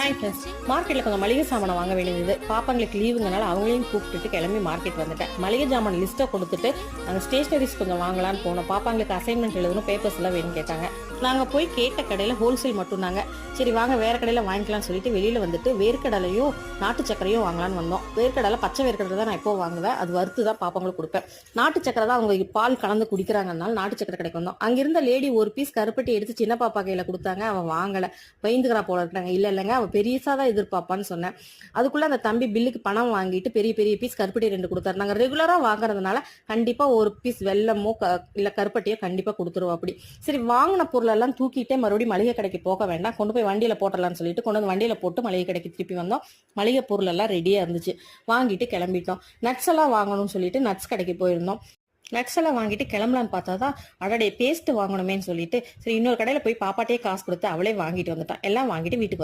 Hi friends, மார்க்கெட்டில் கொஞ்சம் மளிகை சாமானை வாங்க வேண்டியது. பாப்பாங்களுக்கு லீவுங்கனால அவங்களையும் கூப்பிட்டுட்டு கிளம்பி மார்க்கெட் வந்துட்டேன். மளிகை சாமான் லிஸ்ட்டை கொடுத்துட்டு நாங்கள் ஸ்டேஷனரிஸ் கொஞ்சம் வாங்கலான்னு போனோம். பாப்பாங்களுக்கு அசைன்மெண்ட் எழுதணும், பேப்பர்ஸ் எல்லாம் வேணும்னு கேட்டாங்க. நாங்கள் போய் கேட்ட கடையில் ஹோல்சேல் மட்டும் தாங்க. சரி வாங்க வேறு கடையில் வாங்கிக்கலாம்னு சொல்லிட்டு வெளியில் வந்துட்டு வேர்க்கடலையும் நாட்டு சக்கரையும் வாங்கலான்னு வந்தோம். வேர்க்கடலை பச்சை வேர்க்கடலை தான் நான் எப்போ வாங்குவேன், அது வறுத்து தான் பாப்பாங்களுக்கு கொடுப்பேன். நாட்டு சக்கரை தான் அவங்க பால் கலந்து குடிக்கிறாங்கனால நாட்டு சக்கரை கடைக்கு வந்தோம். அங்கிருந்த லேடி ஒரு பீஸ் கருப்பட்டி எடுத்து சின்ன பாப்பா கையில் கொடுத்தாங்க. அவன் வாங்கலை, பயந்துக்கிறா போல இருக்காங்க. இல்லைங்க, அவன் பெரியசா தான் எதிர்பார்ப்பான்னு சொன்னேன். அதுக்குள்ள அந்த தம்பி பில்லுக்கு பணம் வாங்கிட்டு பெரிய பெரிய பீஸ் கருப்பட்டி 2 கொடுத்தாரு. நாங்கள் ரெகுலரா வாங்குறதுனால கண்டிப்பா ஒரு பீஸ் வெல்லமோ இல்ல கருப்பட்டியோ கண்டிப்பா கொடுத்துருவோம். அப்படி சரி வாங்கின பொருள் எல்லாம் தூக்கிட்டே மறுபடியும் மளிகை கடைக்கு போக வேண்டாம், கொண்டு போய் வண்டியில போட்டலாம்னு சொல்லிட்டு கொண்டு வந்து வண்டியில போட்டு மளிகை கடைக்கு திருப்பி வந்தோம். மளிகை பொருள் எல்லாம் ரெடியா இருந்துச்சு, வாங்கிட்டு கிளம்பிட்டோம். நட்ஸ் எல்லாம் வாங்கணும்னு சொல்லிட்டு நட்ஸ் கடைக்கு போயிருந்தோம். நட்ஸ் எல்லாம் வாங்கிட்டு கிளம்பலான்னு பார்த்தா தான் அடடே பேஸ்ட் வாங்கணுமேன்னு சொல்லிட்டு சரி இன்னொரு கடையில போய் பாப்பாட்டே காசு கொடுத்து அவளே வாங்கிட்டு வந்துட்டான். எல்லாம் வாங்கிட்டு வீட்டுக்கு